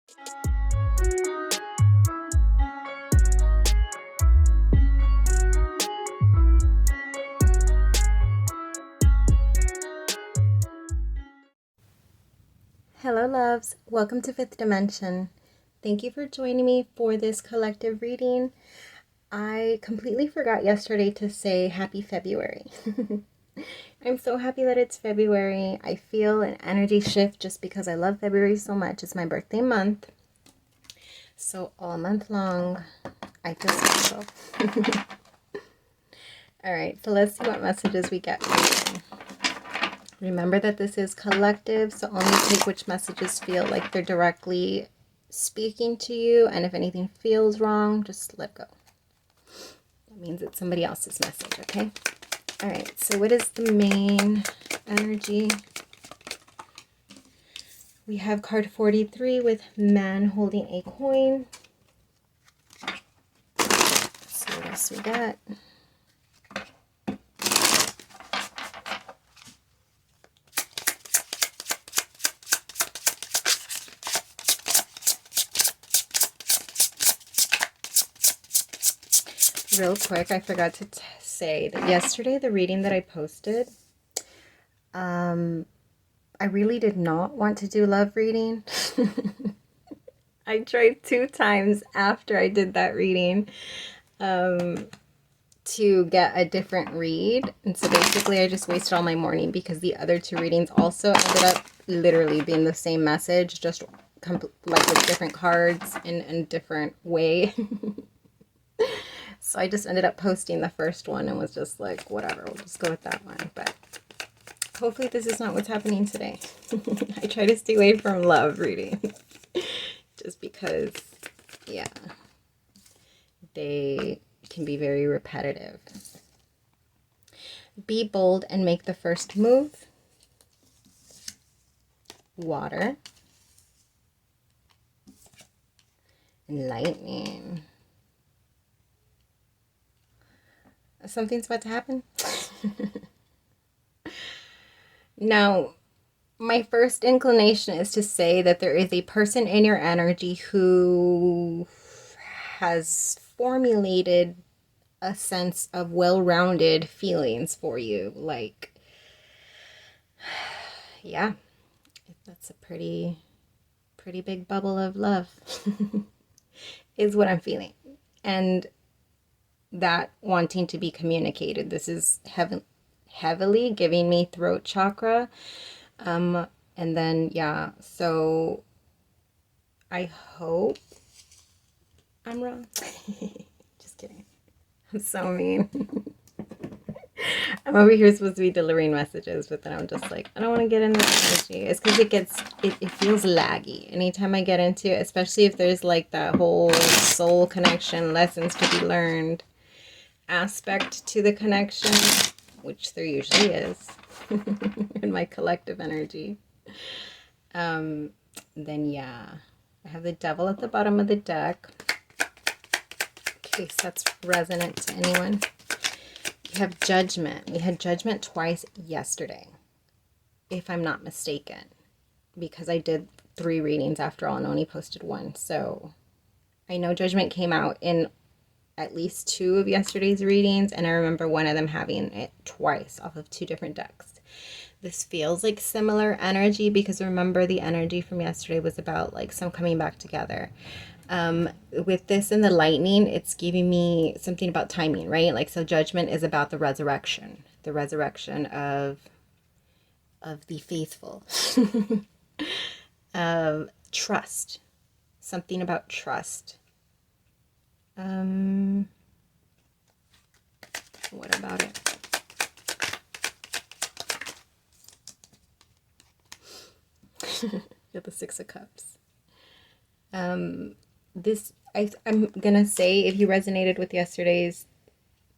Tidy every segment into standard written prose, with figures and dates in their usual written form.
Hello loves, welcome to Fifth Dimension. Thank you for joining me for this collective reading. I completely forgot yesterday to say happy February. I'm so happy that it's February. I feel an energy shift just because I love February so much. It's my birthday month. So all month long, I feel special. Alright, so let's see what messages we get for you. Remember that this is collective, so only take which messages feel like they're directly speaking to you, and if anything feels wrong, just let go. That means it's somebody else's message, okay? All right, so what is the main energy? We have card 43 with man holding a coin. Let's see what else we got. Real quick, I forgot to say that yesterday, the reading that I posted, I really did not want to do love reading. I tried 2 times after I did that reading to get a different read. And so basically I just wasted all my morning because the other 2 readings also ended up literally being the same message, just like with different cards in a different way. So I just ended up posting the first one and was just like, whatever, we'll just go with that one. But hopefully this is not what's happening today. I try to stay away from love reading. Just because, yeah, they can be very repetitive. Be bold and make the first move. Water. And lightning. Something's about to happen. Now, my first inclination is to say that there is a person in your energy who has formulated a sense of well-rounded feelings for you. Like, yeah, that's a pretty big bubble of love is what I'm feeling. And that wanting to be communicated. This is heavily giving me throat chakra. And then, yeah, so I hope I'm wrong. Just kidding. I'm so mean. I'm over here supposed to be delivering messages, but then I'm just like, I don't want to get into this energy. It's because it feels laggy. Anytime I get into it, especially if there's like that whole soul connection, lessons to be learned aspect to the connection, which there usually is in my collective energy, then yeah, I have the Devil at the bottom of the deck, in case that's resonant to anyone. You have Judgment. We had Judgment twice yesterday, if I'm not mistaken, because I did 3 readings after all and only posted 1. So I know Judgment came out in at least 2 of yesterday's readings, and I remember one of them having it twice off of 2 different decks. This feels like similar energy because remember the energy from yesterday was about like some coming back together. With this and the lightning, it's giving me something about timing, right? Like, so Judgment is about the resurrection of the faithful. Trust, something about trust. What about it? Got the 6 of Cups. This, I'm gonna say, if you resonated with yesterday's,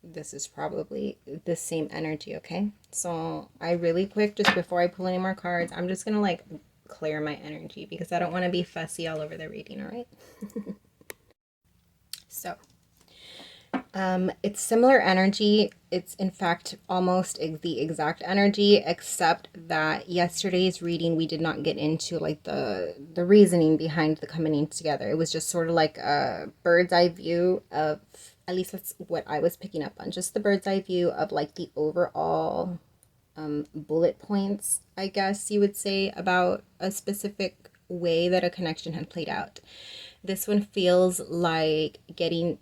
this is probably the same energy, okay? So I really quick, just before I pull any more cards, I'm just gonna like clear my energy because I don't want to be fussy all over the reading, all right? So It's similar energy. It's in fact almost the exact energy, except that yesterday's reading we did not get into like the reasoning behind the coming together. It was just sort of like a bird's eye view of, at least that's what I was picking up on, just the bird's eye view of like the overall bullet points, I guess you would say, about a specific way that a connection had played out. This one feels like getting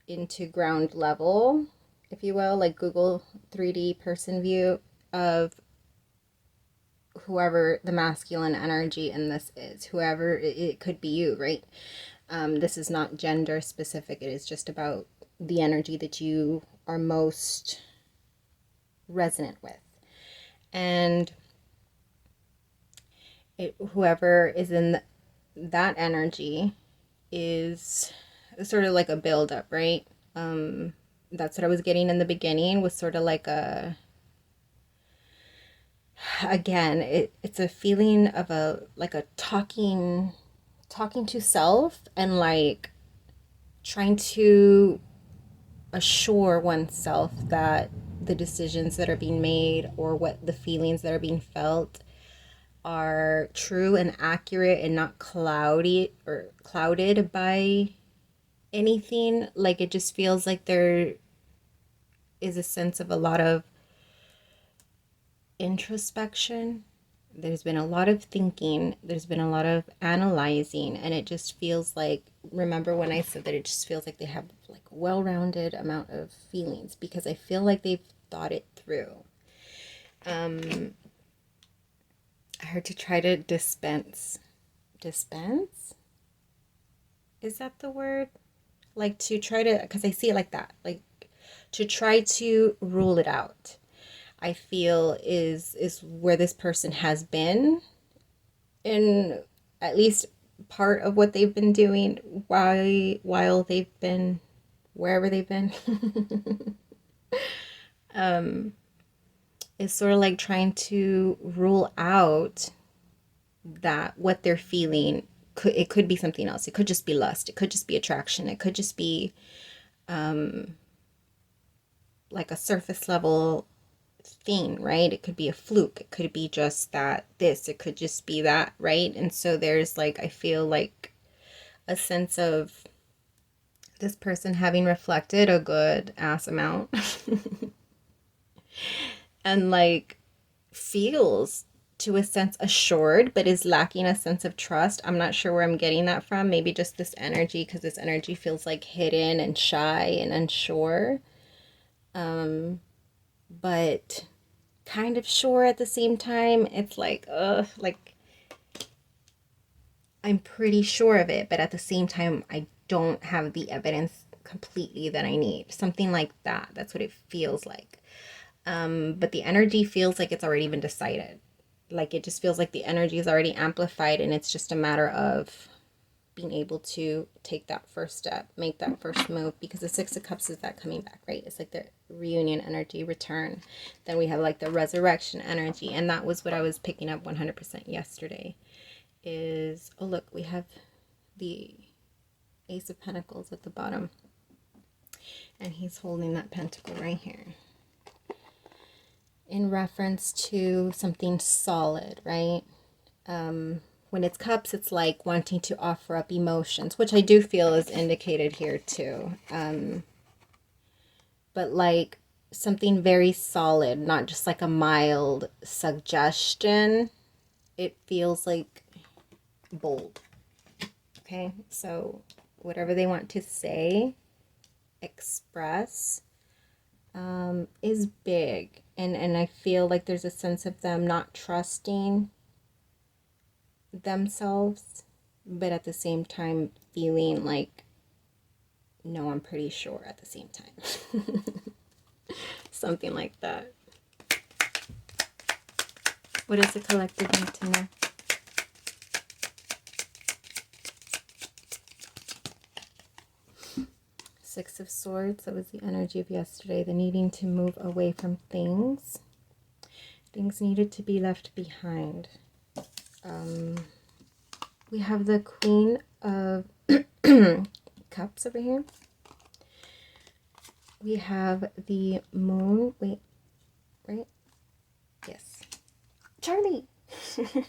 into ground level, if you will, like Google 3D person view of whoever the masculine energy in this is, whoever it could be you, right? This is not gender specific. It is just about the energy that you are most resonant with. And whoever is in that energy is sort of like a build-up, right? That's what I was getting in the beginning, was sort of like a, again, it's a feeling of a, like a talking to self, and like trying to assure oneself that the decisions that are being made, or what the feelings that are being felt, are true and accurate and not cloudy or clouded by anything. Like it just feels like there is a sense of a lot of introspection. There's been a lot of thinking, there's been a lot of analyzing, and it just feels like, remember when I said that it just feels like they have like well-rounded amount of feelings, because I feel like they've thought it through. I heard to try to dispense. Is that the word? Like to try to, because I see it like that, like to try to rule it out, I feel is where this person has been, in at least part of what they've been doing while they've been wherever they've been. Is sort of like trying to rule out that what they're feeling it could be something else. It could just be lust. It could just be attraction. It could just be like a surface level thing, right? It could be a fluke. It could be just that this. It could just be that, right? And so there's like, I feel like a sense of this person having reflected a good ass amount and like feels to a sense assured, but is lacking a sense of trust. I'm not sure where I'm getting that from. Maybe just this energy, because this energy feels like hidden and shy and unsure. But kind of sure at the same time. It's like, like I'm pretty sure of it, but at the same time, I don't have the evidence completely that I need. Something like that. That's what it feels like. But the energy feels like it's already been decided. Like it just feels like the energy is already amplified, and it's just a matter of being able to take that first step, make that first move, because the Six of Cups is that coming back, right? It's like the reunion energy, return. Then we have like the resurrection energy, and that was what I was picking up 100% yesterday. Is, oh look, we have the Ace of Pentacles at the bottom, and he's holding that pentacle right here in reference to something solid, right? When it's cups, it's like wanting to offer up emotions, which I do feel is indicated here too. But like something very solid, not just like a mild suggestion. It feels like bold. Okay, so whatever they want to say, express, is big. And I feel like there's a sense of them not trusting themselves, but at the same time feeling like, no, I'm pretty sure at the same time. Something like that. What does the collective need to know? Six of Swords, that was the energy of yesterday, the needing to move away from things. Things needed to be left behind. We have the Queen of Cups over here. We have the moon. Wait, right? Yes. Charlie!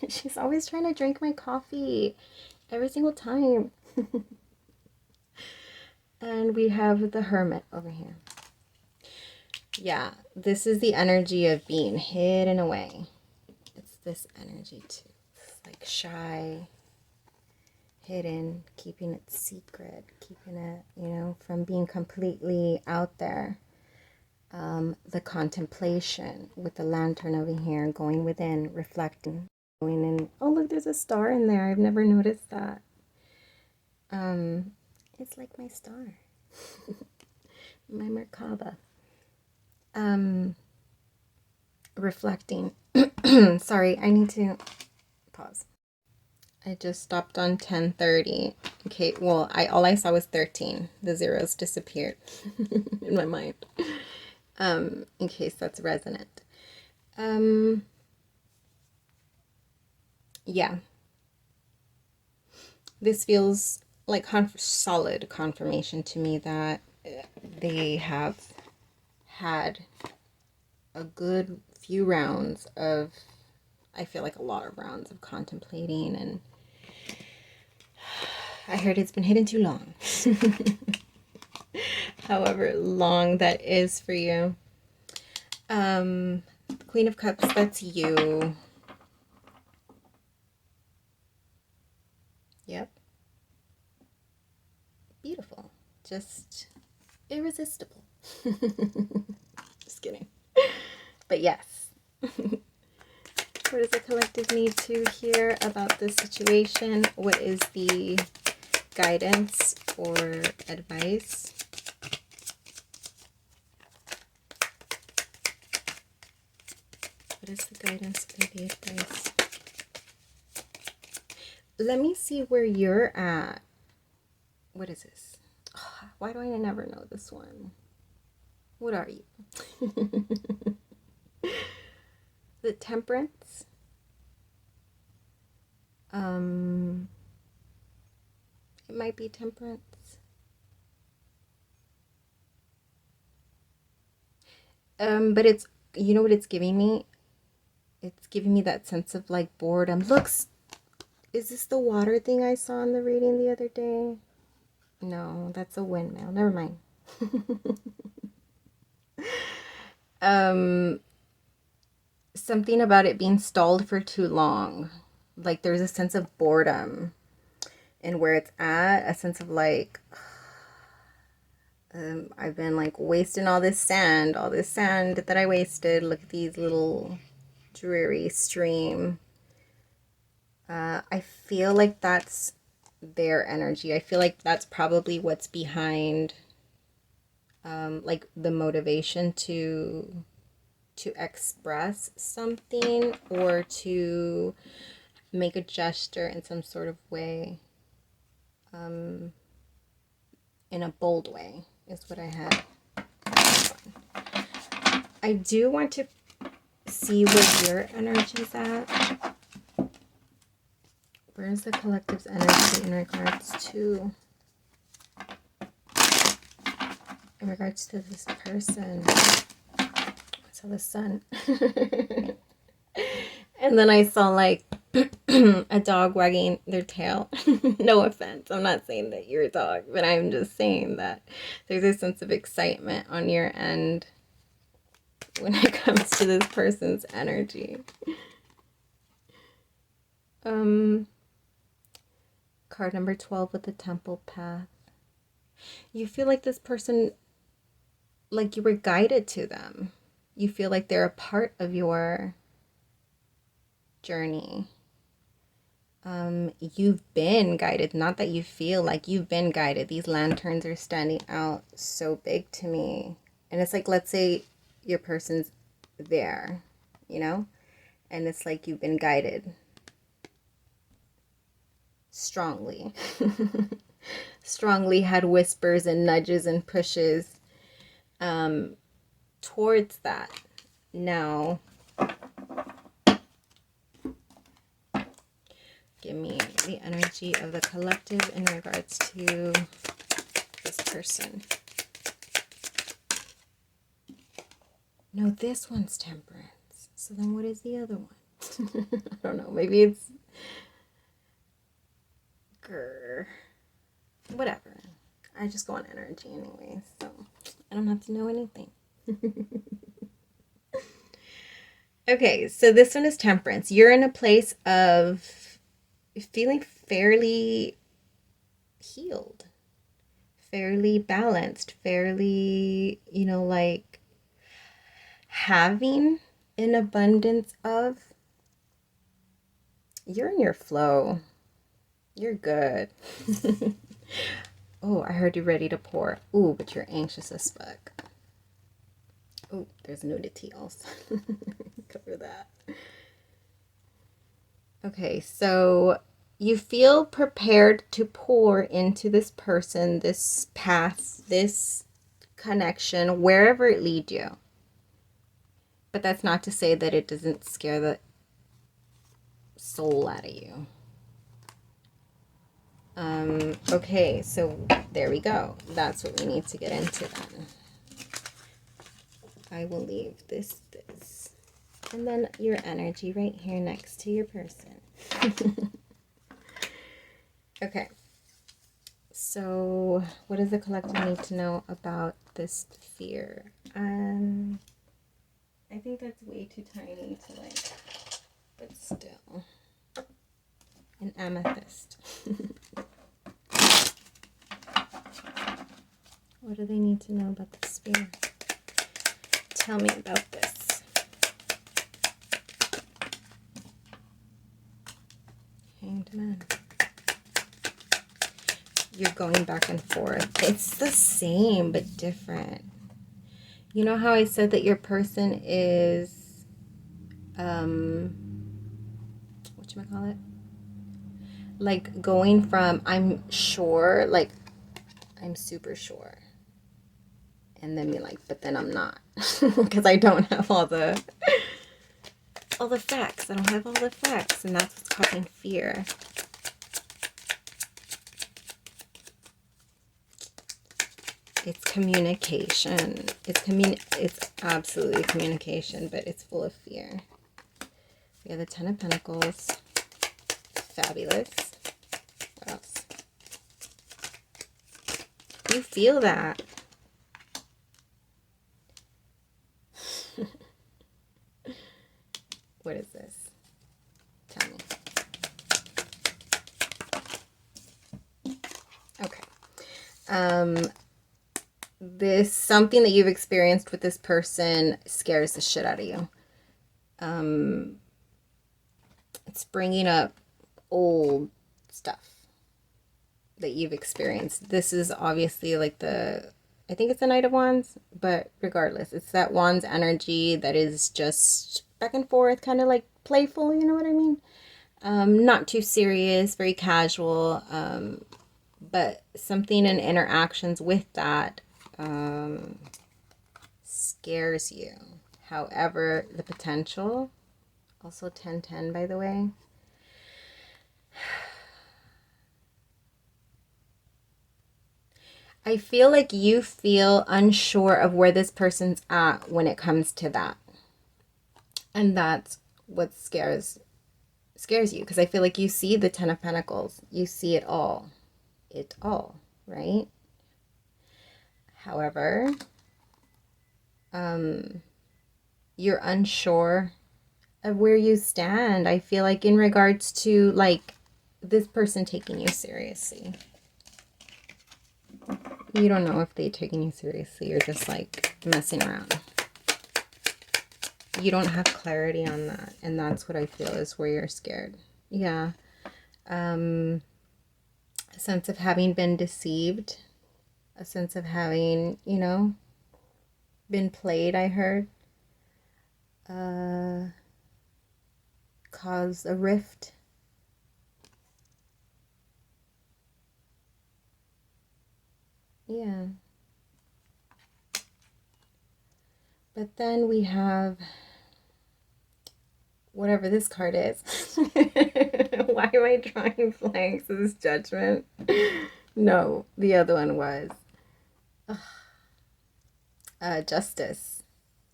She's always trying to drink my coffee. Every single time. And we have the Hermit over here. Yeah, this is the energy of being hidden away. It's this energy too. It's like shy, hidden, keeping it secret, keeping it, you know, from being completely out there. The contemplation with the lantern over here, going within, reflecting, going in. Oh, look, there's a star in there. I've never noticed that. It's like my star. My Merkaba. Reflecting. Sorry, I need to pause. I just stopped on 10:30. Okay, well, all I saw was 13. The zeros disappeared in my mind. In case that's resonant. Yeah. This feels like solid confirmation to me that they have had a good few rounds of, I feel like a lot of rounds of contemplating, and I heard it's been hidden too long. However long that is for you. Queen of Cups, that's you. Yep. Beautiful. Just irresistible. Just kidding. But yes. What does the collective need to hear about this situation? What is the guidance or advice? What is the guidance or the advice? Let me see where you're at. What is this? Oh, why do I never know this one? What are you? The Temperance. It might be Temperance. But it's, you know what it's giving me? It's giving me that sense of like boredom. Looks, is this the water thing I saw in the reading the other day? No, that's a windmill. Never mind. Something about it being stalled for too long. Like there's a sense of boredom and where it's at, a sense of like, I've been like wasting all this sand that I wasted. Look at these little dreary stream. I feel like that's their energy. I feel like that's probably what's behind like the motivation to express something or to make a gesture in some sort of way, in a bold way is what I had. I do want to see where your energy's at. Where's the collective's energy in regards to this person? I saw the sun. And then I saw like a dog wagging their tail. No offense. I'm not saying that you're a dog, but I'm just saying that there's a sense of excitement on your end when it comes to this person's energy. Card number 12 with the Temple Path. You feel like this person, like you were guided to them. You feel like they're a part of your journey. You've been guided, not that you feel like you've been guided. These lanterns are standing out so big to me. And it's like, let's say your person's there, you know, and it's like you've been guided strongly. Strongly had whispers and nudges and pushes towards that. Now, give me the energy of the collective in regards to this person. No, this one's temperance. So then what is the other one? I don't know. Maybe it's... grr. Whatever. I just go on energy anyway, so I don't have to know anything. Okay, so this one is temperance. You're in a place of feeling fairly healed, fairly balanced, fairly, like having an abundance of. You're in your flow. You're good. Oh, I heard you ready to pour. Ooh, but you're anxious as fuck. Oh, there's nudity also. Cover that. Okay, so you feel prepared to pour into this person, this path, this connection, wherever it leads you. But that's not to say that it doesn't scare the soul out of you. Okay, so there we go. That's what we need to get into then. I will leave this, and then your energy right here next to your person. Okay. So what does the collective need to know about this fear? I think that's way too tiny to like, but still. An amethyst. What do they need to know about the sphere? Tell me about this. Hanged Man. You're going back and forth. It's the same, but different. You know how I said that your person is, whatchamacallit? Like going from, I'm sure, like, I'm super sure. And then be like, but then I'm not. Because I don't have all the facts. I don't have all the facts. And that's what's causing fear. It's communication. It's absolutely communication, but it's full of fear. We have the Ten of Pentacles. Fabulous. What else? You feel that. What is this? Tell me. Okay. This something that you've experienced with this person scares the shit out of you. It's bringing up old stuff that you've experienced. This is obviously like I think it's the Knight of Wands, but regardless, it's that Wands energy that is just back and forth, kind of like playful, you know what I mean? Not too serious, very casual, but something in interactions with that scares you. However, the potential, also 10-10 by the way, I feel like you feel unsure of where this person's at when it comes to that. And that's what scares you, because I feel like you see the Ten of Pentacles. You see it all. It all, right? However, you're unsure of where you stand. I feel like in regards to like this person taking you seriously. You don't know if they're taking you seriously or just like messing around. You don't have clarity on that. And that's what I feel is where you're scared. Yeah. A sense of having been deceived. A sense of having, been played, I heard. Cause a rift. Yeah. But then we have whatever this card is. Why am I drawing blanks? Is this Judgment? No, the other one was Justice.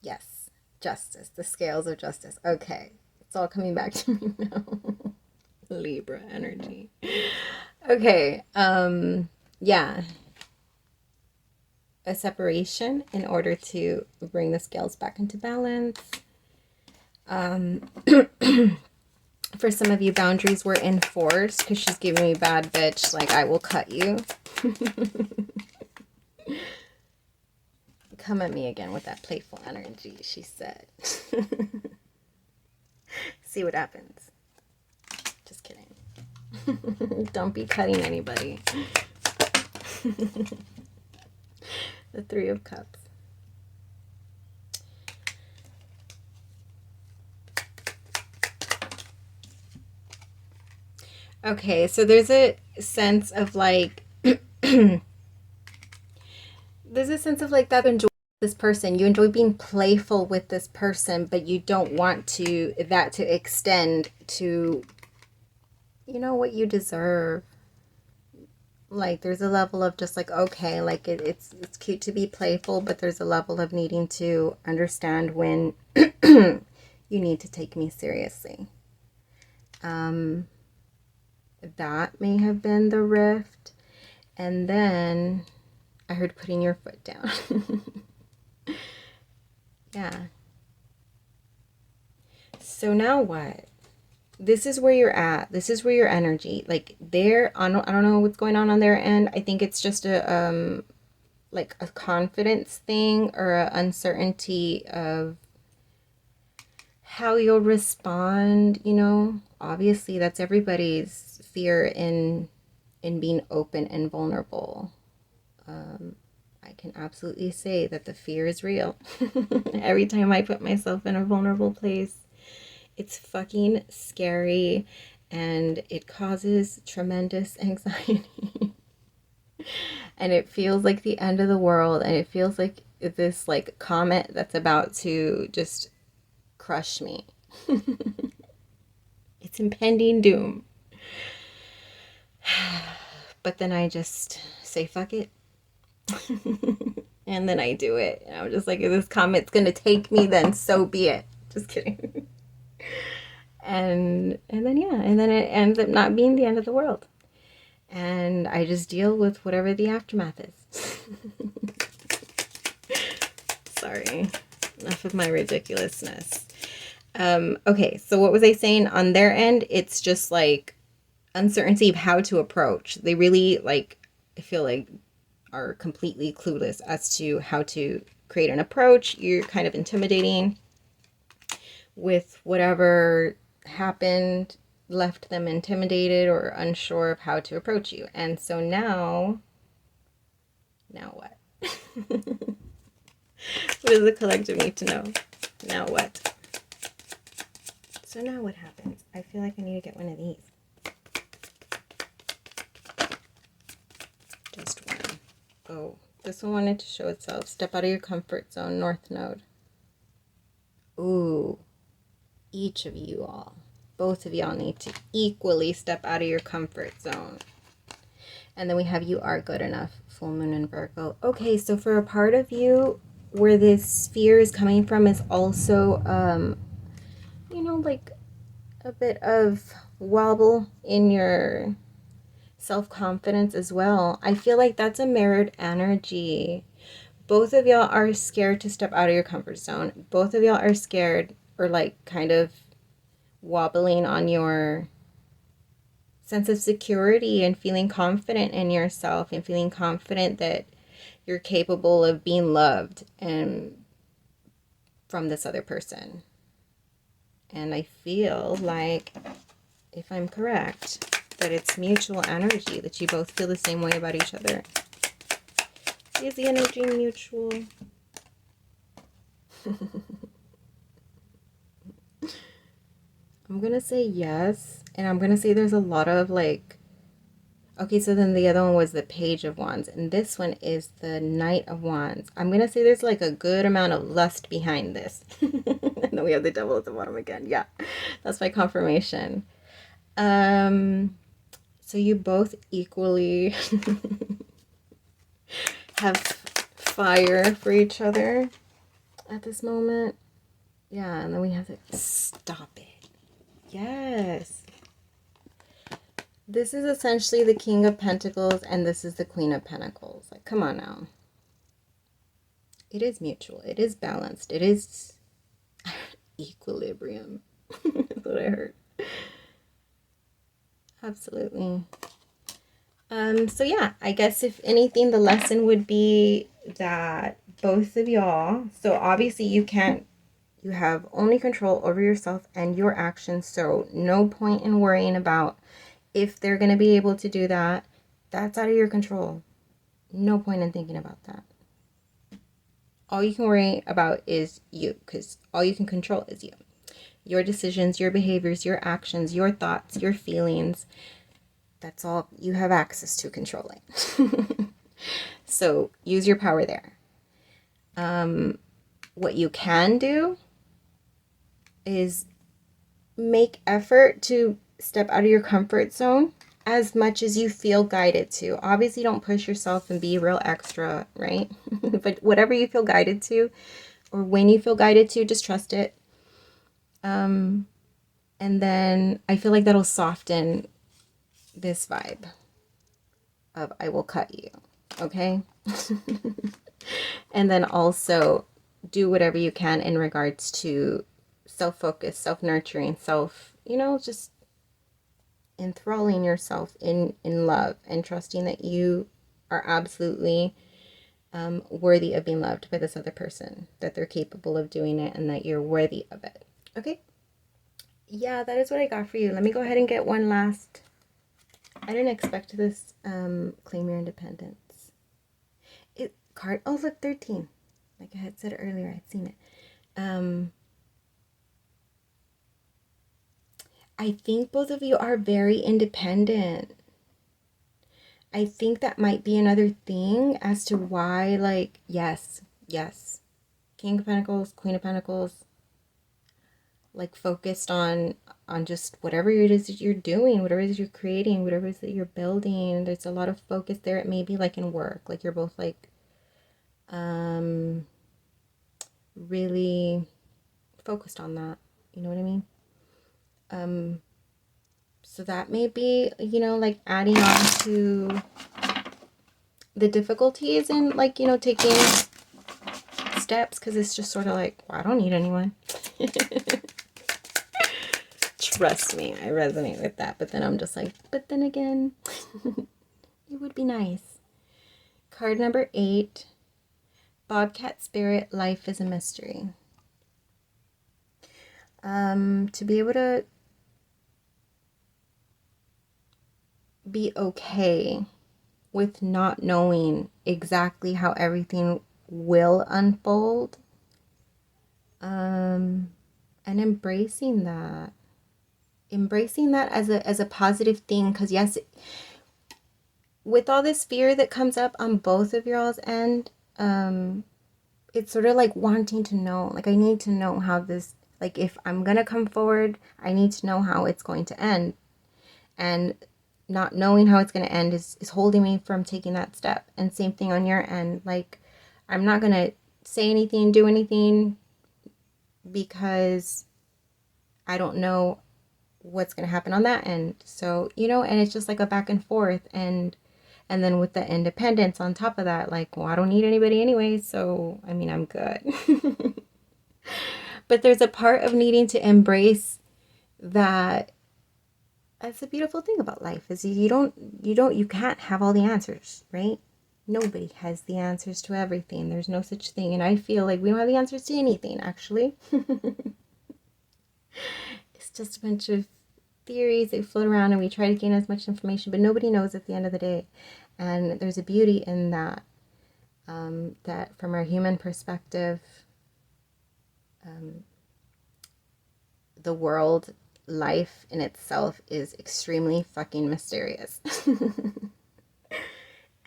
Yes. Justice, the scales of justice. Okay, it's all coming back to me now. Libra energy. Okay, yeah. A separation in order to bring the scales back into balance. For some of you, boundaries were enforced because she's giving me bad bitch, like, I will cut you. Come at me again with that playful energy, she said. See what happens. Just kidding. Don't be cutting anybody. The Three of Cups. Okay, so there's a sense of like, there's a sense of like that you enjoy this person. You enjoy being playful with this person, but you don't want that to extend to, you know, what you deserve. Like, there's a level of just like, okay, like it's cute to be playful, but there's a level of needing to understand when you need to take me seriously. That may have been the rift. And then I heard putting your foot down. Yeah. So now what? This is where you're at. This is where your energy, like, I don't know what's going on their end. I think it's just a like a confidence thing, or an uncertainty of how you'll respond. You know, obviously that's everybody's fear in being open and vulnerable. I can absolutely say that the fear is real. Every time I put myself in a vulnerable place, it's fucking scary, and it causes tremendous anxiety. And it feels like the end of the world, and it feels like this like comet that's about to just crush me. It's impending doom. But then I just say fuck it. And then I do it. And I'm just like, if this comet's gonna take me, then so be it. Just kidding. And then yeah, and then it ends up not being the end of the world. And I just deal with whatever the aftermath is. Sorry. Enough of my ridiculousness. Okay, so what was I saying? On their end, it's just like uncertainty of how to approach. They really, like, I feel like, are completely clueless as to how to create an approach. You're kind of intimidating with whatever happened, left them intimidated or unsure of how to approach you. And so now what? What does the collective need to know? Now what? So now what happens? I feel like I need to get one of these. Just one. Oh, this one wanted to show itself. Step out of your comfort zone, North Node. Ooh. Each of you all, both of y'all need to equally step out of your comfort zone. And then we have you are good enough, full moon in Virgo. Okay, so for a part of you where this fear is coming from is also, you know, like a bit of wobble in your self-confidence as well. I feel like that's a mirrored energy. Both of y'all are scared to step out of your comfort zone. Both of y'all are scared, or like kind of wobbling on your sense of security and feeling confident in yourself and feeling confident that you're capable of being loved and from this other person. And I feel like, if I'm correct, that it's mutual energy, that you both feel the same way about each other. Is the energy mutual? I'm gonna say yes, and I'm gonna say there's a lot of like, okay, so then the other one was the Page of Wands, and this one is the Knight of Wands. I'm gonna say there's like a good amount of lust behind this. And then we have the Devil at the bottom again. Yeah, that's my confirmation. So you both equally have fire for each other at this moment. Yeah, and then we have to stop it. Yes. This is essentially the King of Pentacles, and this is the Queen of Pentacles. Like, come on now. It is mutual. It is balanced. It is equilibrium. That's what I heard. Absolutely. So yeah, I guess if anything, the lesson would be that both of y'all, so obviously you have only control over yourself and your actions, so no point in worrying about if they're going to be able to do that. That's out of your control. No point in thinking about that. All you can worry about is you, because all you can control is you. Your decisions, your behaviors, your actions, your thoughts, your feelings. That's all you have access to controlling. So use your power there. What you can do is make effort to step out of your comfort zone as much as you feel guided to. Obviously, don't push yourself and be real extra, right? But whatever you feel guided to, or when you feel guided to, just trust it. And then I feel like that'll soften this vibe of I will cut you, okay? And then also do whatever you can in regards to self-focus, self-nurturing, just enthralling yourself in love and trusting that you are absolutely worthy of being loved by this other person, that they're capable of doing it, and that you're worthy of it. Okay? Yeah, that is what I got for you. Let me go ahead and get one last. I didn't expect this. Claim your independence. Oh, look, 13. Like I had said earlier, I'd seen it. I think both of you are very independent. I think that might be another thing as to why, like, yes. King of Pentacles, Queen of Pentacles, like focused on just whatever it is that you're doing, whatever it is you're creating, whatever it is that you're building. There's a lot of focus there. It may be like in work, like you're both like really focused on that. You know what I mean? So that may be, like adding on to the difficulties in like, taking steps, because it's just sort of like, well, I don't need anyone. Trust me, I resonate with that. But then I'm just like, but then again, it would be nice. Card number 8, Bobcat Spirit, Life is a Mystery. To be able to be okay with not knowing exactly how everything will unfold, and embracing that as a positive thing, because yes, with all this fear that comes up on both of y'all's end, it's sort of like wanting to know, like, I need to know how this, like, if I'm gonna come forward, I need to know how it's going to end. And not knowing how it's going to end is holding me from taking that step. And same thing on your end. Like, I'm not going to say anything, do anything, because I don't know what's going to happen on that end. So, and it's just like a back and forth. And then with the independence on top of that, like, well, I don't need anybody anyway. So, I mean, I'm good. But there's a part of needing to embrace that. That's the beautiful thing about life, is you can't have all the answers, right? Nobody has the answers to everything. There's no such thing. And I feel like we don't have the answers to anything, actually. It's just a bunch of theories that float around, and we try to gain as much information, but nobody knows at the end of the day. And there's a beauty in that, that from our human perspective, the world, life in itself is extremely fucking mysterious.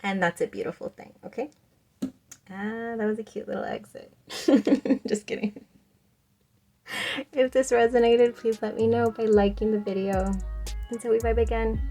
And that's a beautiful thing, okay? That was a cute little exit. Just kidding. If this resonated, please let me know by liking the video. Until we vibe again.